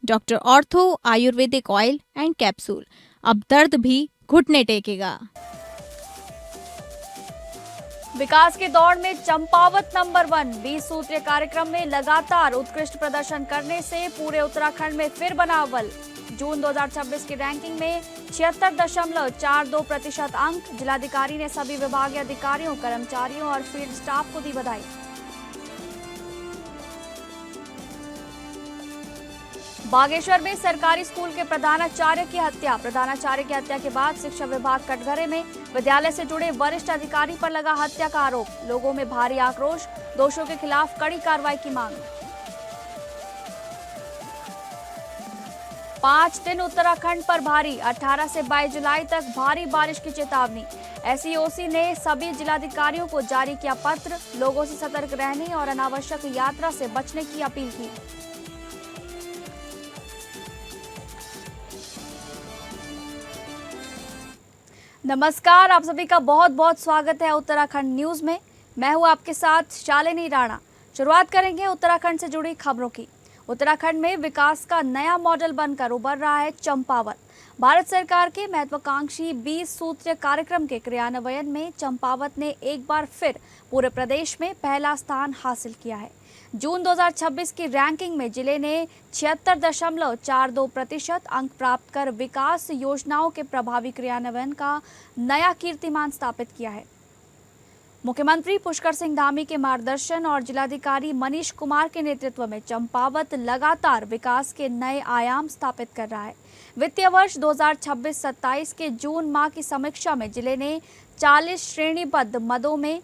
Doctor ortho Ayurvedic oil and capsule, अब दर्द भी घुटने टेकेगा। विकास की दौड़ में चंपावत नंबर 1। 20 सूत्रीय कार्यक्रम में लगातार उत्कृष्ट प्रदर्शन करने से पूरे उत्तराखंड में फिर बना अव्वल। जून 2026 की रैंकिंग में 76.42% अंक। जिलाधिकारी ने सभी विभागीय अधिकारियों, कर्मचारियों और फील्ड स्टाफ को दी बधाई। बागेश्वर में सरकारी स्कूल के प्रधानाचार्य की हत्या। प्रधानाचार्य की हत्या के बाद शिक्षा विभाग कटघरे में। विद्यालय से जुड़े वरिष्ठ अधिकारी पर लगा हत्या का आरोप। लोगों में भारी आक्रोश। दोषियों के खिलाफ कड़ी कार्रवाई की मांग। 5 दिन उत्तराखंड पर भारी। 18 से 22 जुलाई तक भारी बारिश की चेतावनी। एसईओसी ने सभी जिलाधिकारियों को जारी किया पत्र। लोगों से सतर्क रहने और अनावश्यक यात्रा से बचने की अपील की। नमस्कार, आप सभी का बहुत बहुत स्वागत है उत्तराखंड न्यूज में। मैं हूं आपके साथ शालिनी राणा। शुरुआत करेंगे उत्तराखंड से जुड़ी खबरों की। उत्तराखंड में विकास का नया मॉडल बनकर उभर रहा है चंपावत। भारत सरकार के महत्वाकांक्षी 20 सूत्रीय कार्यक्रम के क्रियान्वयन में चंपावत ने एक बार फिर पूरे प्रदेश में पहला स्थान हासिल किया है। जून 2026 की रैंकिंग में जिले ने 76.42% अंक प्राप्त कर विकास योजनाओं के प्रभावी क्रियान्वयन का नया कीर्तिमान स्थापित किया है। मुख्यमंत्री पुष्कर सिंह धामी के मार्गदर्शन और जिलाधिकारी मनीष कुमार के नेतृत्व में चंपावत लगातार विकास के नए आयाम स्थापित कर रहा है। वित्तीय वर्ष 2026-27 के जून माह की समीक्षा में जिले ने 40 श्रेणीबद्ध मदों में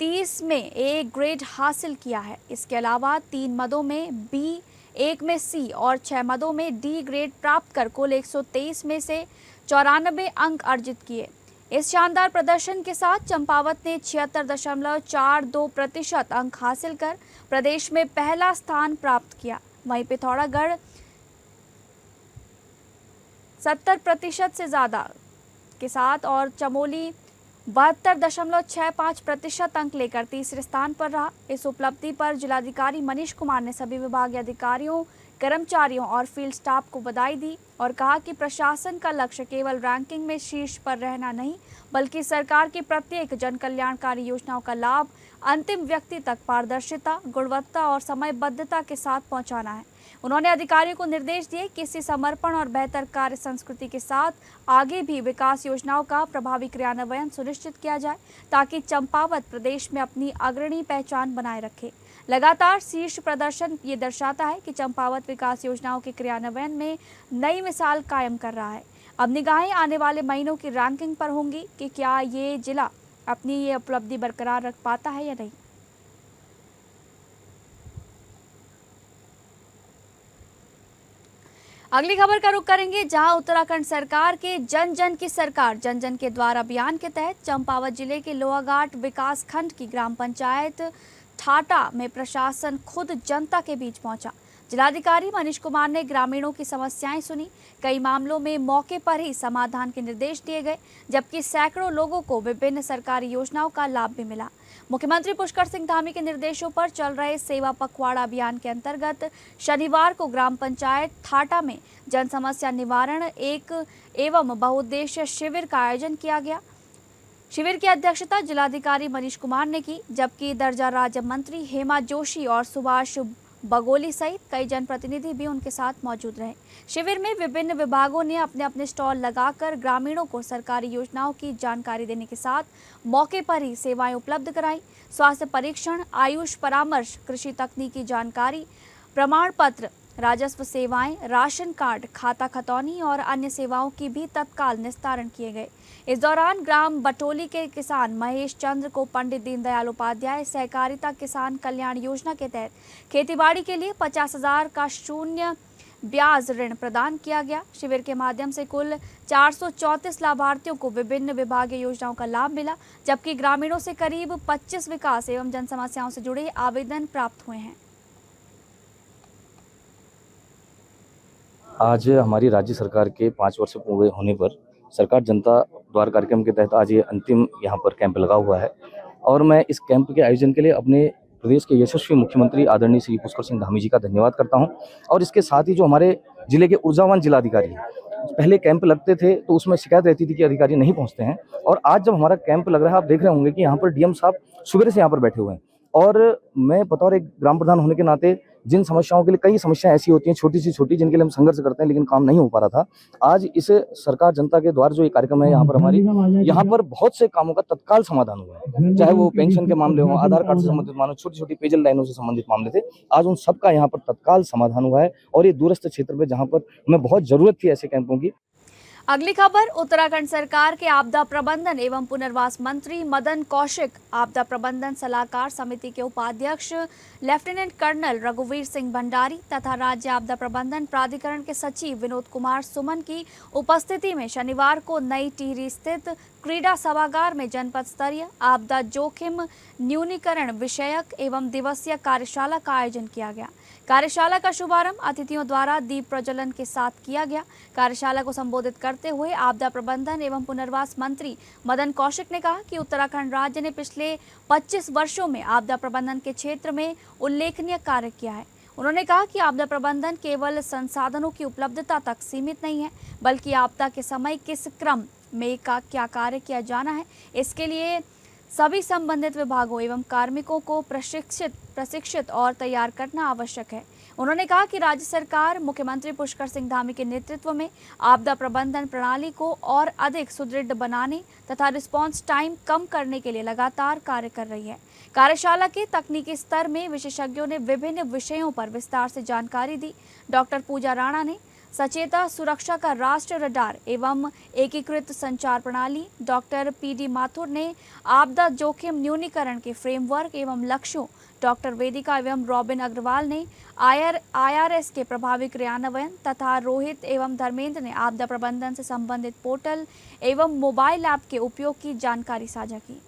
30 में ए ग्रेड हासिल किया है। इसके अलावा 3 मदों में बी, 1 में सी और 6 मदों में डी ग्रेड प्राप्त कर कुल 123 में से 94 अंक अर्जित किए। इस शानदार प्रदर्शन के साथ चंपावत ने 76.42% अंक हासिल कर प्रदेश में पहला स्थान प्राप्त किया। वहीं पिथौरागढ़ 70% से ज्यादा के साथ और चमोली 72.65% अंक लेकर तीसरे स्थान पर रहा। इस उपलब्धि पर जिलाधिकारी मनीष कुमार ने सभी विभागीय अधिकारियों, कर्मचारियों और फील्ड स्टाफ को बधाई दी और कहा कि प्रशासन का लक्ष्य केवल रैंकिंग में शीर्ष पर रहना नहीं, बल्कि सरकार की प्रत्येक जन कल्याणकारी योजनाओं का लाभ अंतिम व्यक्ति तक पारदर्शिता, गुणवत्ता और समयबद्धता के साथ पहुंचाना है। उन्होंने अधिकारियों को निर्देश दिए कि इसी समर्पण और बेहतर कार्य संस्कृति के साथ आगे भी विकास योजनाओं का प्रभावी क्रियान्वयन सुनिश्चित किया जाए, ताकि चंपावत प्रदेश में अपनी अग्रणी पहचान बनाए रखे। लगातार शीर्ष प्रदर्शन ये दर्शाता है कि चंपावत विकास योजनाओं के क्रियान्वयन में नई मिसाल कायम कर रहा है। अब निगाहें आने वाले महीनों की रैंकिंग पर होंगी कि क्या ये जिला अपनी ये उपलब्धि बरकरार रख पाता है या नहीं। अगली खबर का रुख करेंगे, जहां उत्तराखंड सरकार के जन जन की सरकार जन जन के द्वार अभियान के तहत चंपावत जिले के लोहाघाट विकास खंड की ग्राम पंचायत ठाटा में प्रशासन खुद जनता के बीच पहुंचा। जिलाधिकारी मनीष कुमार ने ग्रामीणों की समस्याएं सुनी। कई मामलों में मौके पर ही समाधान के निर्देश दिए गए, जबकि सैकड़ों लोगों को विभिन्न सरकारी योजनाओं का लाभ भी मिला। मुख्यमंत्री पुष्कर सिंह धामी के निर्देशों पर चल रहे सेवा पखवाड़ा अभियान के अंतर्गत शनिवार को ग्राम पंचायत ठाटा में जन समस्या निवारण एवं बहुउद्देश्य शिविर का आयोजन किया गया। शिविर की अध्यक्षता जिलाधिकारी मनीष कुमार ने की, जबकि दर्जा राज्य मंत्री हेमा जोशी और सुभाष बगोली सहित कई जनप्रतिनिधि भी उनके साथ मौजूद रहे। शिविर में विभिन्न विभागों ने अपने अपने स्टॉल लगाकर ग्रामीणों को सरकारी योजनाओं की जानकारी देने के साथ मौके पर ही सेवाएं उपलब्ध कराई। स्वास्थ्य परीक्षण, आयुष परामर्श, कृषि तकनीकी जानकारी, प्रमाण पत्र, राजस्व सेवाएं, राशन कार्ड, खाता खतौनी और अन्य सेवाओं की भी तत्काल निस्तारण किए गए। इस दौरान ग्राम बटोली के किसान महेश चंद्र को पंडित दीनदयाल उपाध्याय सहकारिता किसान कल्याण योजना के तहत खेतीबाड़ी के लिए 50,000 का शून्य ब्याज ऋण प्रदान किया गया। शिविर के माध्यम से कुल 434 लाभार्थियों को विभिन्न विभागीय योजनाओं का लाभ मिला, जबकि ग्रामीणों से करीब 25 विकास एवं जन समस्याओं से जुड़े आवेदन प्राप्त हुए हैं। आज हमारी राज्य सरकार के 5 वर्ष पूरे होने पर सरकार जनता द्वार कार्यक्रम के तहत आज ये अंतिम यहाँ पर कैंप लगा हुआ है और मैं इस कैंप के आयोजन के लिए अपने प्रदेश के यशस्वी मुख्यमंत्री आदरणीय श्री पुष्कर सिंह धामी जी का धन्यवाद करता हूँ। और इसके साथ ही जो हमारे जिले के ऊर्जावान जिलाधिकारी हैं। पहले कैंप लगते थे तो उसमें शिकायत रहती थी कि अधिकारी नहीं पहुंचते हैं, और आज जब हमारा कैंप लग रहा है, आप देख रहे होंगे कि यहाँ पर डीएम साहब सुबह से यहाँ पर बैठे हुए हैं। और मैं बतौर एक ग्राम प्रधान होने के नाते जिन समस्याओं के लिए, कई समस्याएं ऐसी होती हैं छोटी से छोटी, जिनके लिए हम संघर्ष करते हैं लेकिन काम नहीं हो पा रहा था, आज इस सरकार जनता के द्वार जो ये कार्यक्रम है यहाँ पर हमारी, यहाँ पर बहुत से कामों का तत्काल समाधान हुआ है। चाहे वो पेंशन के मामले हो, आधार कार्ड से संबंधित मामले, छोटी छोटी पेयजल लाइनों से संबंधित मामले थे, आज उन सबका यहाँ पर तत्काल समाधान हुआ है। और ये दूरस्थ क्षेत्र में जहाँ पर हमें बहुत जरूरत थी ऐसे कैंपों की। अगली खबर, उत्तराखंड सरकार के आपदा प्रबंधन एवं पुनर्वास मंत्री मदन कौशिक, आपदा प्रबंधन सलाहकार समिति के उपाध्यक्ष लेफ्टिनेंट कर्नल रघुवीर सिंह भंडारी तथा राज्य आपदा प्रबंधन प्राधिकरण के सचिव विनोद कुमार सुमन की उपस्थिति में शनिवार को नई टिहरी स्थित क्रीडा सभागार में जनपद स्तरीय आपदा जोखिम न्यूनीकरण विषयक एवं दिवसीय कार्यशाला का आयोजन किया गया। कार्यशाला का शुभारंभ अतिथियों द्वारा दीप प्रज्वलन के साथ किया गया। कार्यशाला को संबोधित करते हुए आपदा प्रबंधन एवं पुनर्वास मंत्री मदन कौशिक ने कहा कि उत्तराखंड राज्य ने पिछले 25 वर्षों में आपदा प्रबंधन के क्षेत्र में उल्लेखनीय कार्य किया है। उन्होंने कहा कि आपदा प्रबंधन केवल संसाधनों की उपलब्धता तक सीमित नहीं है, बल्कि आपदा के समय किस क्रम में क्या कार्य किया जाना है, इसके लिए सभी संबंधित विभागों एवं कार्मिकों को प्रशिक्षित और तैयार करना आवश्यक है। उन्होंने कहा कि राज्य सरकार मुख्यमंत्री पुष्कर सिंह धामी के नेतृत्व में आपदा प्रबंधन प्रणाली को और अधिक सुदृढ़ बनाने तथा रिस्पांस टाइम कम करने के लिए लगातार कार्य कर रही है। कार्यशाला के तकनीकी स्तर में विशेषज्ञों ने विभिन्न विषयों पर विस्तार से जानकारी दी। डॉक्टर पूजा राणा ने सचेता सुरक्षा का राष्ट्र रडार एवं एकीकृत संचार प्रणाली, डॉक्टर पीडी माथुर ने आपदा जोखिम न्यूनीकरण के फ्रेमवर्क एवं लक्ष्यों, डॉक्टर वेदिका एवं रॉबिन अग्रवाल ने IRS के प्रभावी क्रियान्वयन तथा रोहित एवं धर्मेंद्र ने आपदा प्रबंधन से संबंधित पोर्टल एवं मोबाइल ऐप के उपयोग की जानकारी साझा की।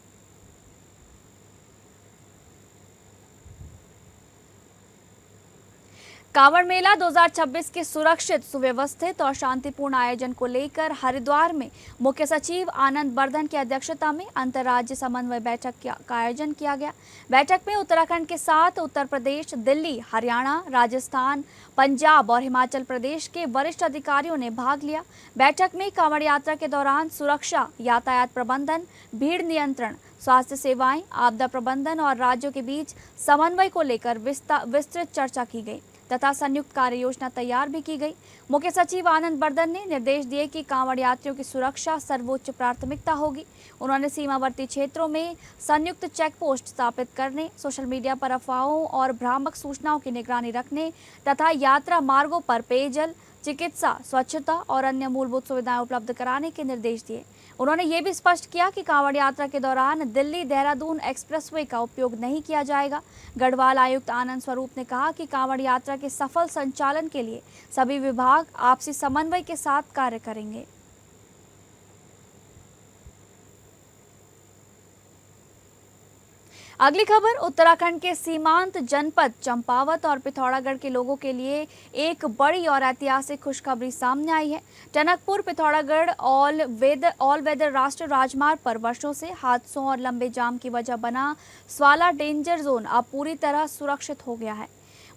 कांवड़ मेला 2026 के सुरक्षित, सुव्यवस्थित और शांतिपूर्ण आयोजन को लेकर हरिद्वार में मुख्य सचिव आनंद बर्धन की अध्यक्षता में अंतर्राज्य समन्वय बैठक का आयोजन किया गया। बैठक में उत्तराखंड के साथ उत्तर प्रदेश, दिल्ली, हरियाणा, राजस्थान, पंजाब और हिमाचल प्रदेश के वरिष्ठ अधिकारियों ने भाग लिया। बैठक में कांवड़ यात्रा के दौरान सुरक्षा, यातायात प्रबंधन, भीड़ नियंत्रण, स्वास्थ्य सेवाएं, आपदा प्रबंधन और राज्यों के बीच समन्वय को लेकर विस्तृत चर्चा की गई तथा संयुक्त कार्य योजना तैयार भी की गई। मुख्य सचिव आनंद बर्धन ने निर्देश दिए कि कांवड़ यात्रियों की सुरक्षा सर्वोच्च प्राथमिकता होगी। उन्होंने सीमावर्ती क्षेत्रों में संयुक्त चेक पोस्ट स्थापित करने, सोशल मीडिया पर अफवाहों और भ्रामक सूचनाओं की निगरानी रखने तथा यात्रा मार्गों पर पेयजल, चिकित्सा, स्वच्छता और अन्य मूलभूत सुविधाएं उपलब्ध कराने के निर्देश दिए। उन्होंने ये भी स्पष्ट किया कि कांवड़ यात्रा के दौरान दिल्ली देहरादून एक्सप्रेसवे का उपयोग नहीं किया जाएगा। गढ़वाल आयुक्त आनंद स्वरूप ने कहा कि कांवड़ यात्रा के सफल संचालन के लिए सभी विभाग आपसी समन्वय के साथ कार्य करेंगे। अगली खबर, उत्तराखंड के सीमांत जनपद चंपावत और पिथौरागढ़ के लोगों के लिए एक बड़ी और ऐतिहासिक खुशखबरी सामने आई है। टनकपुर पिथौरागढ़ ऑल वेदर राष्ट्रीय राजमार्ग पर वर्षों से हादसों और लंबे जाम की वजह बना स्वाला डेंजर जोन अब पूरी तरह सुरक्षित हो गया है।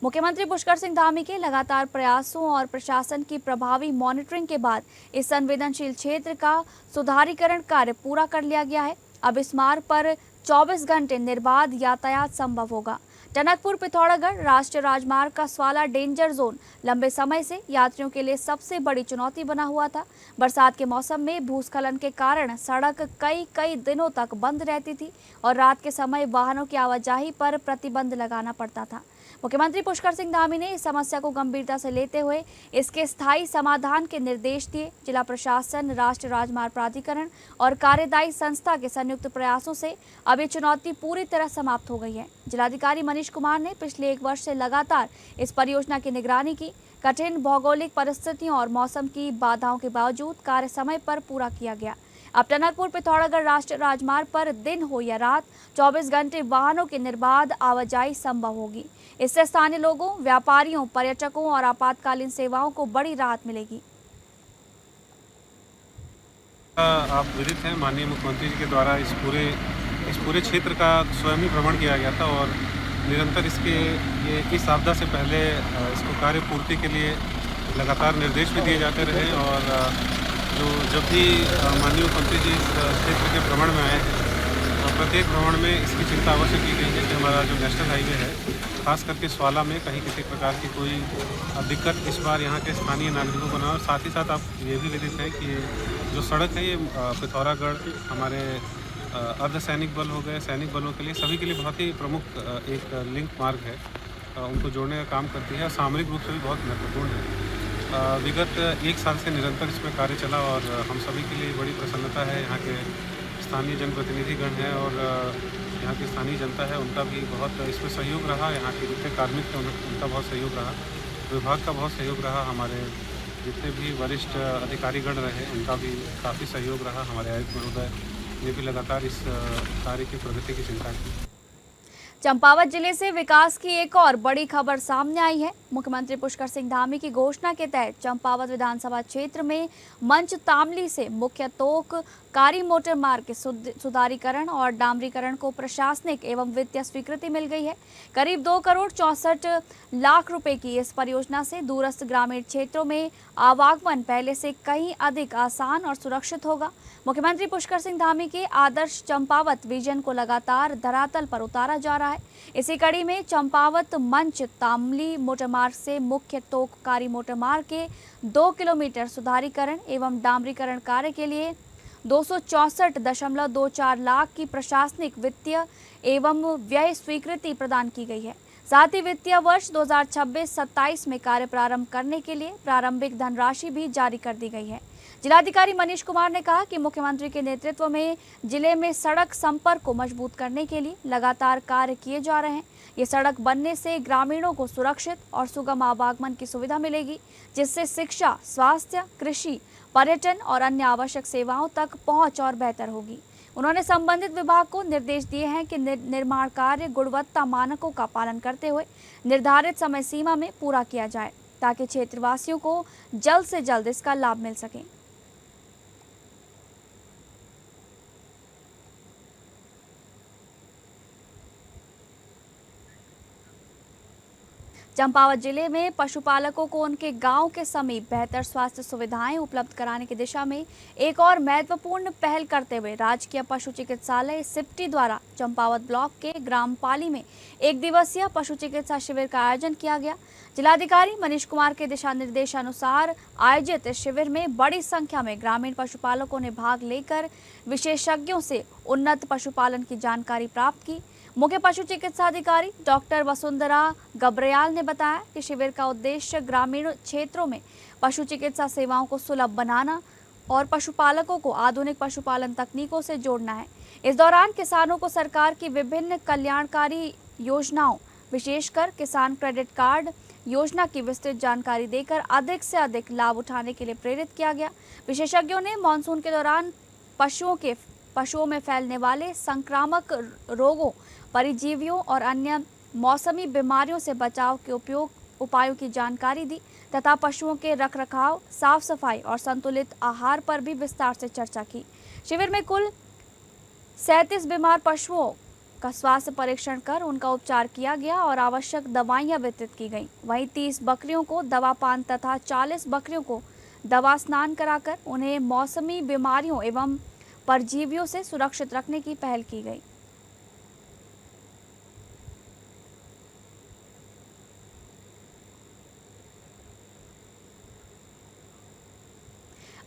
मुख्यमंत्री पुष्कर सिंह धामी के लगातार प्रयासों और प्रशासन की प्रभावी मॉनिटरिंग के बाद इस संवेदनशील क्षेत्र का सुधारीकरण कार्य पूरा कर लिया गया है। अब इस मार्ग पर 24 घंटे निर्बाध यातायात संभव होगा। टनकपुर पिथौरागढ़ राष्ट्रीय राजमार्ग का स्वाला डेंजर जोन लंबे समय से यात्रियों के लिए सबसे बड़ी चुनौती बना हुआ था। बरसात के मौसम में भूस्खलन के कारण सड़क कई दिनों तक बंद रहती थी और रात के समय वाहनों की आवाजाही पर प्रतिबंध लगाना पड़ता था। मुख्यमंत्री पुष्कर सिंह धामी ने इस समस्या को गंभीरता से लेते हुए इसके स्थायी समाधान के निर्देश दिए। जिला प्रशासन, राष्ट्रीय राजमार्ग प्राधिकरण और कार्यदायी संस्था के संयुक्त प्रयासों से अब ये चुनौती पूरी तरह समाप्त हो गई है। जिलाधिकारी मनीष कुमार ने पिछले 1 वर्ष से लगातार इस परियोजना की निगरानी की। कठिन भौगोलिक परिस्थितियों और मौसम की बाधाओं के बावजूद कार्य समय पर पूरा किया गया। अब टनकपुर पिथौरागढ़ राष्ट्रीय राजमार्ग पर दिन हो या रात 24 घंटे वाहनों की निर्बाध आवाजाही संभव होगी। इससे स्थानीय लोगों, व्यापारियों, पर्यटकों और आपातकालीन सेवाओं को बड़ी राहत मिलेगी। आप विदित हैं, माननीय मुख्यमंत्री जी के द्वारा इस पूरे क्षेत्र का स्वयं ही भ्रमण किया गया था और निरंतर इस आपदा से पहले इसको कार्य पूर्ति के लिए लगातार निर्देश भी दिए जाते रहे और जो जब भी माननीय मुख्यमंत्री जी इस क्षेत्र के भ्रमण में आए हैं तो प्रत्येक भ्रमण में इसकी चिंता अवश्य की गई है कि हमारा जो नेशनल हाईवे है खास करके स्वाला में कहीं किसी प्रकार की कोई दिक्कत इस बार यहाँ के स्थानीय नागरिकों को ना हो। और साथ ही साथ आप ये भी विदित है कि जो सड़क है ये पिथौरागढ़ हमारे अर्धसैनिक बल हो गए, सैनिक बलों के लिए सभी के लिए बहुत ही प्रमुख एक लिंक मार्ग है, उनको जोड़ने का काम करती है। सामरिक रूप से भी बहुत महत्वपूर्ण है। विगत 1 साल से निरंतर इसमें कार्य चला और हम सभी के लिए बड़ी प्रसन्नता है। यहाँ के स्थानीय जनप्रतिनिधिगण हैं और यहाँ की स्थानीय जनता है उनका भी बहुत इसमें सहयोग रहा। यहाँ के जितने कार्मिक थे उनका बहुत सहयोग रहा, विभाग का बहुत सहयोग रहा, हमारे जितने भी वरिष्ठ अधिकारीगण रहे उनका भी काफ़ी सहयोग रहा। हमारे आयुक्त महोदय ने भी लगातार इस कार्य की प्रगति की चिंता की। चंपावत जिले से विकास की एक और बड़ी खबर सामने आई है। मुख्यमंत्री पुष्कर सिंह धामी की घोषणा के तहत चंपावत विधानसभा क्षेत्र में मंच तामली से मुख्य तोक कारी मोटर मार्ग के सुधारीकरण और डामरीकरण को प्रशासनिक एवं वित्तीय स्वीकृति मिल गई है। करीब 2 करोड़ 64 लाख रुपए की इस परियोजना से दूरस्थ ग्रामीण क्षेत्रों में आवागमन पहले से कहीं अधिक आसान और सुरक्षित होगा। मुख्यमंत्री पुष्कर सिंह धामी के आदर्श चंपावत विजन को लगातार धरातल पर उतारा जा रहा है। इसी कड़ी में चंपावत मंच तामली मोटर मार्ग से मुख्य तोक कारी मोटर मार्ग के 2 किलोमीटर सुधारीकरण एवं डामरीकरण कार्य के लिए 264.24 लाख की प्रशासनिक वित्तीय एवं व्यय स्वीकृति प्रदान की गई है। साथ ही वित्तीय वर्ष 2026-27 में कार्य प्रारंभ करने के लिए प्रारंभिक धनराशि भी जारी कर दी गई है। जिलाधिकारी मनीष कुमार ने कहा कि मुख्यमंत्री के नेतृत्व में जिले में सड़क संपर्क को मजबूत करने के लिए लगातार कार्य किए जा रहे हैं। ये सड़क बनने से ग्रामीणों को सुरक्षित और सुगम आवागमन की सुविधा मिलेगी, जिससे शिक्षा, स्वास्थ्य, कृषि, पर्यटन और अन्य आवश्यक सेवाओं तक पहुंच और बेहतर होगी। उन्होंने संबंधित विभाग को निर्देश दिए हैं कि निर्माण कार्य गुणवत्ता मानकों का पालन करते हुए निर्धारित समय सीमा में पूरा किया जाए, ताकि क्षेत्रवासियों को जल्द से जल्द इसका लाभ मिल सके। चंपावत जिले में पशुपालकों को उनके गांव के समीप बेहतर स्वास्थ्य सुविधाएं उपलब्ध कराने की दिशा में एक और महत्वपूर्ण पहल करते हुए राजकीय पशु चिकित्सालय सिप्टी द्वारा चंपावत ब्लॉक के ग्राम पाली में 1 दिवसीय पशु चिकित्सा शिविर का आयोजन किया गया। जिलाधिकारी मनीष कुमार के दिशा निर्देशानुसार आयोजित इस शिविर में बड़ी संख्या में ग्रामीण पशुपालकों ने भाग लेकर विशेषज्ञों से उन्नत पशुपालन की जानकारी प्राप्त की। मुख्य पशु चिकित्सा अधिकारी डॉक्टर वसुंधरा गब्रियाल ने बताया कि शिविर का उद्देश्य ग्रामीण क्षेत्रों में पशु चिकित्सा सेवाओं को सुलभ बनाना और पशुपालकों को आधुनिक पशुपालन तकनीकों से जोड़ना है। इस दौरान किसानों को सरकार की विभिन्न कल्याणकारी योजनाओं, विशेषकर किसान क्रेडिट कार्ड योजना की विस्तृत जानकारी देकर अधिक से अधिक लाभ उठाने के लिए प्रेरित किया गया। विशेषज्ञों ने मानसून के दौरान पशुओं में फैलने वाले संक्रामक रोगों, परिजीवियों और अन्य मौसमी बीमारियों से बचाव के उपायों की जानकारी दी तथा पशुओं के रखरखाव, साफ सफाई और संतुलित आहार पर भी विस्तार से चर्चा की। शिविर में कुल 37 बीमार पशुओं का स्वास्थ्य परीक्षण कर उनका उपचार किया गया और आवश्यक दवाइयां वितरित की गईं। वहीं 30 बकरियों को दवापान तथा 40 बकरियों को दवा स्नान कराकर उन्हें मौसमी बीमारियों एवं परजीवियों से सुरक्षित रखने की पहल की गई।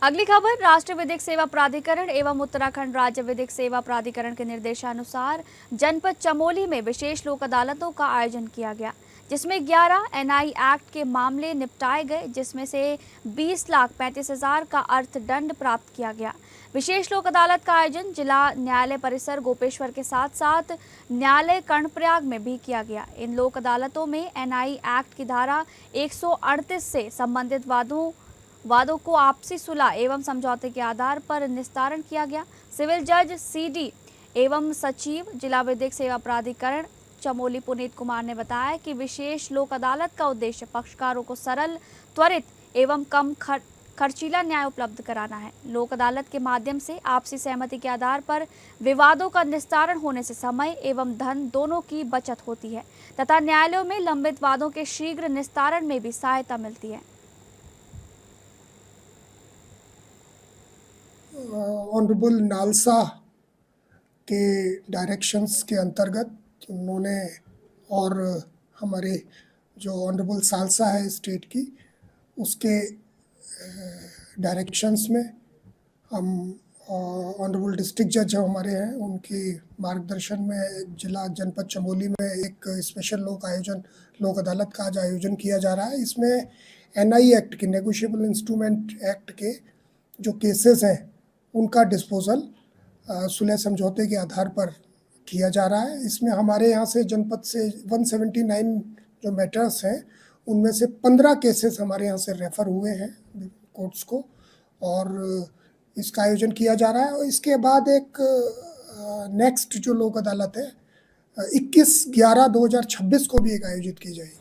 अगली खबर राष्ट्रीय विधिक सेवा प्राधिकरण एवं उत्तराखंड राज्य विधिक सेवा प्राधिकरण के निर्देशानुसार जनपद चमोली में विशेष लोक अदालतों का आयोजन किया गया, जिसमें 11 एनआई एक्ट के मामले निपटाए गए, जिसमें से 20,35,000 का अर्थदंड प्राप्त किया गया। विशेष लोक अदालत का आयोजन जिला न्यायालय परिसर गोपेश्वर के साथ साथ न्यायालय कर्णप्रयाग में भी किया गया। इन लोक अदालतों में एनआई एक्ट की धारा 138 से संबंधित वादों को आपसी सुलह एवं समझौते के आधार पर निस्तारण किया गया। सिविल जज सीडी एवं सचिव जिला विधिक सेवा प्राधिकरण चमोली पुनीत कुमार ने बताया कि विशेष लोक अदालत का उद्देश्य पक्षकारों को सरल, त्वरित एवं कम खर्चीला न्याय उपलब्ध कराना है। लोक अदालत के माध्यम से आपसी सहमति के आधार पर विवादों का निस्तारण होने से समय एवं धन दोनों की बचत होती है तथा न्यायालयों में लंबित वादों के शीघ्र निस्तारण में भी सहायता मिलती है। ऑनरेबल नालसा के डायरेक्शंस के अंतर्गत उन्होंने और हमारे जो ऑनरेबल सालसा है स्टेट की उसके डायरेक्शंस में हम ऑनरेबल डिस्ट्रिक्ट जज जो हमारे हैं उनके मार्गदर्शन में जिला जनपद चमोली में एक स्पेशल लोक अदालत का आज आयोजन किया जा रहा है। इसमें एनआई एक्ट के नेगोशिएबल इंस्ट्रूमेंट एक्ट के जो केसेस हैं उनका डिस्पोजल सुलह समझौते के आधार पर किया जा रहा है। इसमें हमारे यहाँ से जनपद से 179 जो मैटर्स हैं उनमें से 15 केसेस हमारे यहाँ से रेफ़र हुए हैं कोर्ट्स को और इसका आयोजन किया जा रहा है। और इसके बाद एक नेक्स्ट जो लोक अदालत है 21/11/2026 को भी एक आयोजित की जाएगी।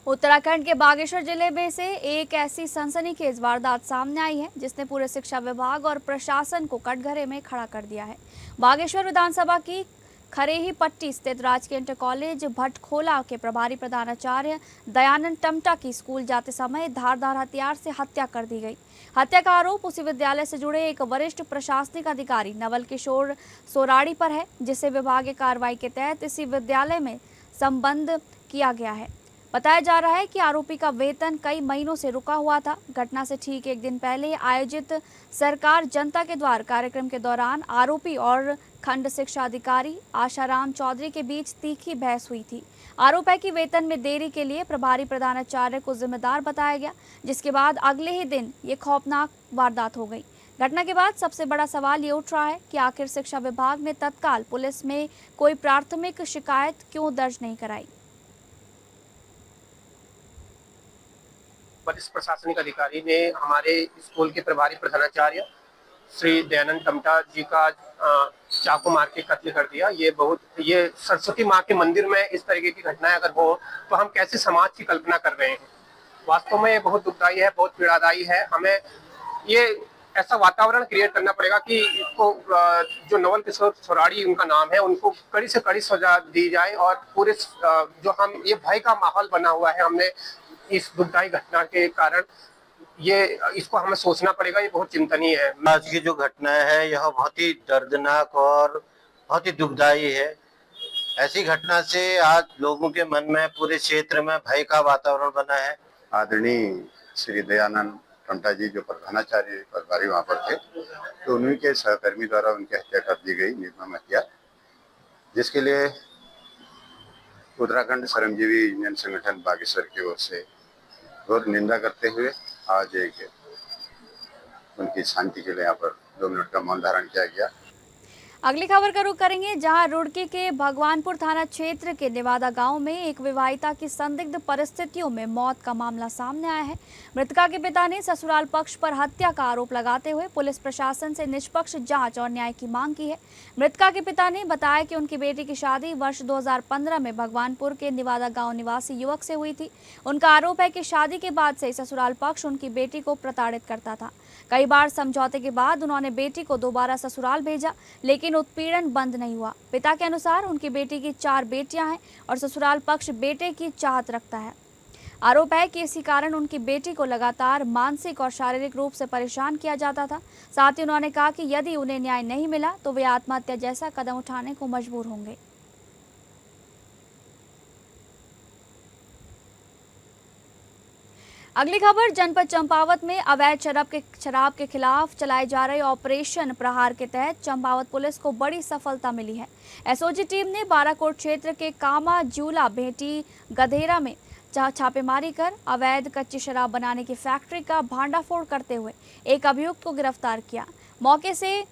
उत्तराखंड के बागेश्वर जिले में से एक ऐसी सनसनीखेज वारदात सामने आई है जिसने पूरे शिक्षा विभाग और प्रशासन को कटघरे में खड़ा कर दिया है। बागेश्वर विधानसभा की खरेही पट्टी स्थित राजकीय इंटर कॉलेज भटखोला के प्रभारी प्रधानाचार्य दयानंद टमटा की स्कूल जाते समय धारदार हथियार से हत्या कर दी गई। हत्या का आरोप उसी विद्यालय से जुड़े एक वरिष्ठ प्रशासनिक अधिकारी नवल किशोर सोराड़ी पर है, जिसे विभागीय कार्रवाई के तहत इसी विद्यालय में संबद्ध किया गया है। बताया जा रहा है कि आरोपी का वेतन कई महीनों से रुका हुआ था। घटना से ठीक एक दिन पहले आयोजित सरकार जनता के द्वार कार्यक्रम के दौरान आरोपी और खंड शिक्षा अधिकारी आशाराम चौधरी के बीच तीखी बहस हुई थी। आरोप है कि वेतन में देरी के लिए प्रभारी प्रधानाचार्य को जिम्मेदार बताया गया, जिसके बाद अगले ही दिन ये खौफनाक वारदात हो गई। घटना के बाद सबसे बड़ा सवाल ये उठ रहा है कि आखिर शिक्षा विभाग ने तत्काल पुलिस में कोई प्राथमिक शिकायत क्यों दर्ज नहीं कराई। वरिष्ठ प्रशासनिक अधिकारी ने हमारे स्कूल के प्रभारी प्रधानाचार्य श्री दयानंद टमटा जी का चाकू मार के कत्ल कर दिया। ये सरस्वती माँ के मंदिर में इस तरीके की घटनाएं अगर हो तो हम कैसे समाज की कल्पना कर रहे हैं। वास्तव में ये बहुत दुखदायी है, बहुत पीड़ादायी है। हमें ये ऐसा वातावरण क्रिएट करना पड़ेगा कि इसको जो नवल किशोर सोराड़ी उनका नाम है उनको कड़ी से कड़ी सजा दी जाए और पूरे जो हम ये भय का माहौल बना हुआ है हमने इस दुखदायी घटना के कारण इसको हमें सोचना पड़ेगा। ये बहुत चिंतनीय है। आज की जो घटना है यह बहुत ही दर्दनाक और बहुत ही दुखदायी है। ऐसी घटना से आज लोगों के मन में पूरे क्षेत्र में भय का वातावरण बना है। आदरणीय श्री दयानंद टमटा जी जो प्रधानाचार्य प्रभारी वहाँ पर थे तो उन्हीं के सहकर्मी द्वारा उनकी हत्या कर दी गई, निर्मम हत्या, जिसके लिए उत्तराखंड श्रमजीवी यूनियन संगठन बागेश्वर की ओर से घोर निंदा करते हुए आज उनकी शांति के लिए यहाँ पर 2 मिनट का मौन धारण किया गया। अगली खबर का रुख करेंगे, जहां रुड़की के भगवानपुर थाना क्षेत्र के नेवादा गांव में एक विवाहिता की संदिग्ध परिस्थितियों में मौत का मामला सामने आया है। मृतका के पिता ने ससुराल पक्ष पर हत्या का आरोप लगाते हुए पुलिस प्रशासन से निष्पक्ष जांच और न्याय की मांग की है। मृतका के पिता ने बताया कि उनकी बेटी की शादी वर्ष 2015 में भगवानपुर के नेवादा गाँव निवासी युवक से हुई थी। उनका आरोप है कि शादी के बाद से ससुराल पक्ष उनकी बेटी को प्रताड़ित करता था। कई बार समझौते के बाद उन्होंने बेटी को दोबारा ससुराल भेजा, लेकिन उत्पीड़न बंद नहीं हुआ। पिता के अनुसार उनकी बेटी की 4 बेटियां हैं और ससुराल पक्ष बेटे की चाहत रखता है। आरोप है कि इसी कारण उनकी बेटी को लगातार मानसिक और शारीरिक रूप से परेशान किया जाता था। साथ ही उन्होंने कहा कि यदि उन्हें न्याय नहीं मिला तो वे आत्महत्या जैसा कदम उठाने को मजबूर होंगे। अगली खबर, जनपद चंपावत में अवैध शराब के खिलाफ चलाए जा रहे ऑपरेशन प्रहार के तहत चंपावत पुलिस को बड़ी सफलता मिली है। एसओजी टीम ने बाराकोट क्षेत्र के कामा जूला भेटी गधेरा में छापेमारी कर अवैध कच्ची शराब बनाने की फैक्ट्री का भांडाफोड़ करते हुए एक अभियुक्त को गिरफ्तार किया। मौके से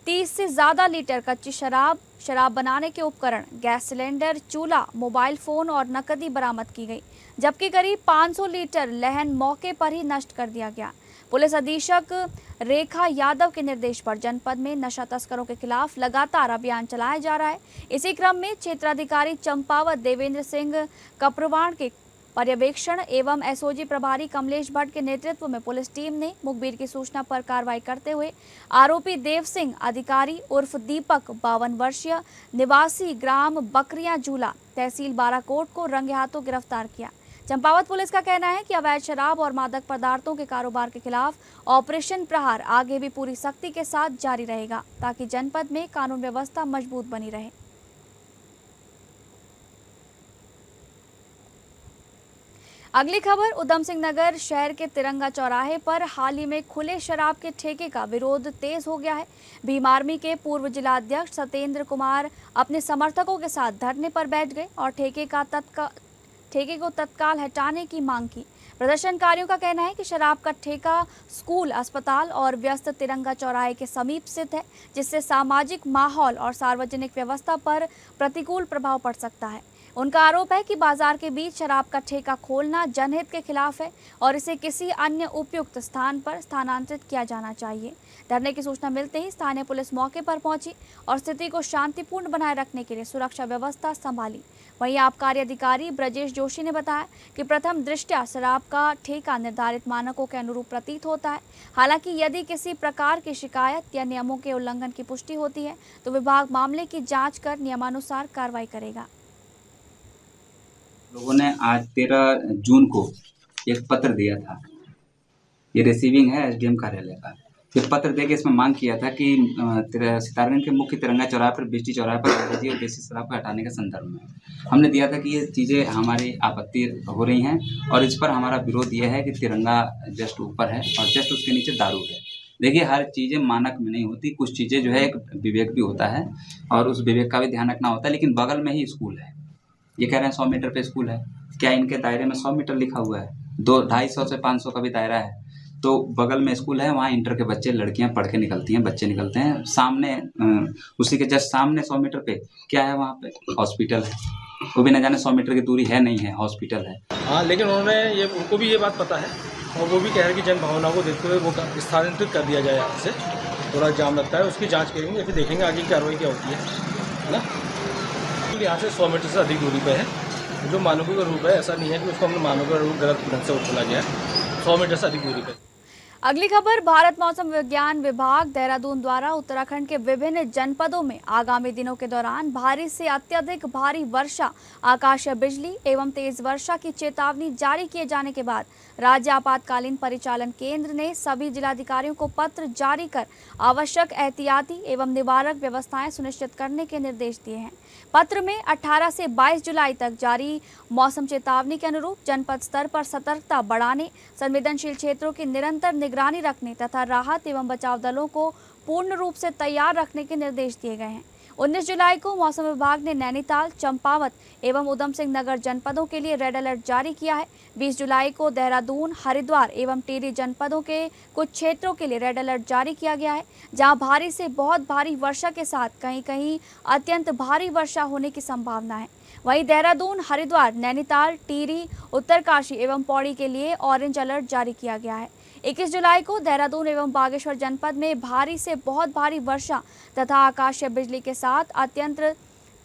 30 से ज्यादा लीटर कच्ची शराब बनाने के उपकरण, गैस सिलेंडर, चूल्हा, मोबाइल फोन और नकदी बरामद की गई, जबकि करीब 500 लीटर लहन मौके पर ही नष्ट कर दिया गया। पुलिस अधीक्षक रेखा यादव के निर्देश पर जनपद में नशा तस्करों के खिलाफ लगातार अभियान चलाया जा रहा है। इसी क्रम में क्षेत्राधिकारी चंपावत देवेंद्र सिंह कपरवाण के पर्यवेक्षण एवं एसओजी प्रभारी कमलेश भट्ट के नेतृत्व में पुलिस टीम ने मुखबिर की सूचना पर कार्रवाई करते हुए आरोपी देव सिंह अधिकारी उर्फ दीपक 52 वर्षीय निवासी ग्राम बकरिया झूला तहसील बाराकोट को रंगे हाथों गिरफ्तार किया। चंपावत पुलिस का कहना है कि अवैध शराब और मादक पदार्थों के कारोबार के खिलाफ ऑपरेशन प्रहार आगे भी पूरी सख्ती के साथ जारी रहेगा ताकि जनपद में कानून व्यवस्था मजबूत बनी रहे। अगली खबर उधम सिंह नगर शहर के तिरंगा चौराहे पर हाल ही में खुले शराब के ठेके का विरोध तेज हो गया है। भीम आर्मी के पूर्व जिला अध्यक्ष सत्येंद्र कुमार अपने समर्थकों के साथ धरने पर बैठ गए और ठेके को तत्काल हटाने की मांग की। प्रदर्शनकारियों का कहना है कि शराब का ठेका स्कूल, अस्पताल और व्यस्त तिरंगा चौराहे के समीप स्थित है, जिससे सामाजिक माहौल और सार्वजनिक व्यवस्था पर प्रतिकूल प्रभाव पड़ सकता है। उनका आरोप है कि बाजार के बीच शराब का ठेका खोलना जनहित के खिलाफ है और इसे किसी अन्य उपयुक्त स्थान पर स्थानांतरित किया जाना चाहिए। धरने की सूचना मिलते ही स्थानीय पुलिस मौके पर पहुंची और स्थिति को शांतिपूर्ण बनाए रखने के लिए सुरक्षा व्यवस्था संभाली। वहीं आबकारी अधिकारी ब्रजेश जोशी ने बताया कि प्रथम दृष्टया शराब का ठेका निर्धारित मानकों के अनुरूप प्रतीत होता है। हालांकि यदि किसी प्रकार की शिकायत या नियमों के उल्लंघन की पुष्टि होती है तो विभाग मामले की जाँच कर नियमानुसार कार्रवाई करेगा। लोगों ने आज 13 जून को एक पत्र दिया था, ये रिसीविंग है एसडीएम कार्यालय का। ये पत्र देके इसमें मांग किया था कि सितारगंज के मुख्य तिरंगा चौराहे पर, बिस्टी चौराहे पर अंग्रेजी और देसी शराब को हटाने के संदर्भ में हमने दिया था कि ये चीज़ें हमारी आपत्ति हो रही हैं और इस पर हमारा विरोध ये है कि तिरंगा जस्ट ऊपर है और जस्ट उसके नीचे दारू है। देखिए, हर चीज़ें मानक में नहीं होती, कुछ चीज़ें जो है एक विवेक भी होता है और उस विवेक का भी ध्यान रखना होता है। लेकिन बगल में ही स्कूल है, ये कह रहे हैं 100 मीटर पे स्कूल है, क्या इनके दायरे में 100 मीटर लिखा हुआ है? 200-250 से 500 का भी दायरा है, तो बगल में स्कूल है, वहाँ इंटर के बच्चे, लड़कियाँ पढ़ के निकलती हैं, बच्चे निकलते हैं। सामने उसी के जस्ट सामने 100 मीटर पे क्या है? वहाँ पे हॉस्पिटल है, वो भी न जाने 100 मीटर की दूरी है नहीं है, हॉस्पिटल है। हाँ, लेकिन उनको भी ये बात पता है और वो भी कह रहे हैं कि जन भावना को देखते हुए वो स्थानांतरित कर दिया जाए। यहाँ से थोड़ा जाम लगता है, उसकी जाँच करेंगे, फिर देखेंगे आगे की कार्रवाई क्या होती है ना। यहाँ से 100 मीटर से अधिक दूरी पे है, जो मानकों का रूप है, ऐसा नहीं है कि उसको हमने मानकों का रूप गलत ढंग से चला गया है। 100 मीटर से अधिक दूरी पे। अगली खबर भारत मौसम विज्ञान विभाग देहरादून द्वारा उत्तराखंड के विभिन्न जनपदों में आगामी दिनों के दौरान भारी से अत्यधिक भारी वर्षा, आकाशीय बिजली एवं तेज वर्षा की चेतावनी जारी किए जाने के बाद राज्य आपातकालीन परिचालन केंद्र ने सभी जिलाधिकारियों को पत्र जारी कर आवश्यक एहतियाती एवं निवारक व्यवस्थाएं सुनिश्चित करने के निर्देश दिए हैं। पत्र में 18 से 22 जुलाई तक जारी मौसम चेतावनी के अनुरूप जनपद स्तर पर सतर्कता बढ़ाने, संवेदनशील क्षेत्रों की निरंतर निगरानी रखने तथा राहत एवं बचाव दलों को पूर्ण रूप से तैयार रखने के निर्देश दिए गए हैं। 19 जुलाई को मौसम विभाग ने नैनीताल, चंपावत एवं उधम सिंह नगर जनपदों के लिए रेड अलर्ट जारी किया है। 20 जुलाई को देहरादून, हरिद्वार एवं टिहरी जनपदों के कुछ क्षेत्रों के लिए रेड अलर्ट जारी किया गया है, जहां भारी से बहुत भारी वर्षा के साथ कहीं कहीं अत्यंत भारी वर्षा होने की संभावना है। वहीं देहरादून, हरिद्वार, नैनीताल, टिहरी, उत्तरकाशी एवं पौड़ी के लिए ऑरेंज अलर्ट जारी किया गया है। 21 जुलाई को देहरादून एवं बागेश्वर जनपद में भारी से बहुत भारी वर्षा तथा आकाशीय बिजली के साथ अत्यंत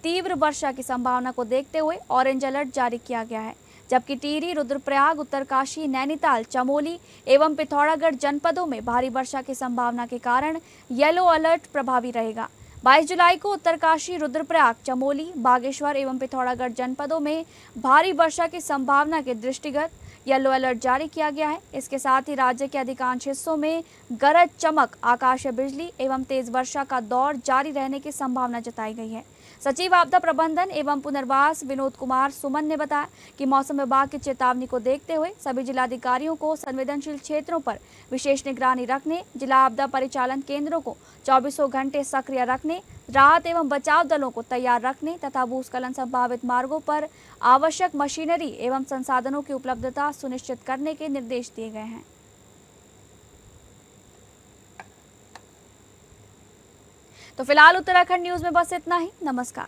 तीव्र वर्षा की संभावना को देखते हुए ऑरेंज अलर्ट जारी किया गया है, जबकि टिहरी, रुद्रप्रयाग, उत्तरकाशी, नैनीताल, चमोली एवं पिथौरागढ़ जनपदों में भारी वर्षा की संभावना के कारण येलो अलर्ट प्रभावी रहेगा। 22 जुलाई को उत्तरकाशी, रुद्रप्रयाग, चमोली, बागेश्वर एवं पिथौरागढ़ जनपदों में भारी वर्षा की संभावना के दृष्टिगत येलो अलर्ट जारी किया गया है। इसके साथ ही राज्य के अधिकांश हिस्सों में गरज चमक, आकाशीय बिजली एवं तेज वर्षा का दौर जारी रहने की संभावना जताई गई है। सचिव आपदा प्रबंधन एवं पुनर्वास विनोद कुमार सुमन ने बताया कि मौसम विभाग की चेतावनी को देखते हुए सभी जिलाधिकारियों को संवेदनशील क्षेत्रों पर विशेष निगरानी रखने, जिला आपदा परिचालन केंद्रों को 24 घंटे सक्रिय रखने, राहत एवं बचाव दलों को तैयार रखने तथा भूस्खलन संभावित मार्गों पर आवश्यक मशीनरी एवं संसाधनों की उपलब्धता सुनिश्चित करने के निर्देश दिए गए हैं। तो फिलहाल उत्तराखंड न्यूज में बस इतना ही। नमस्कार।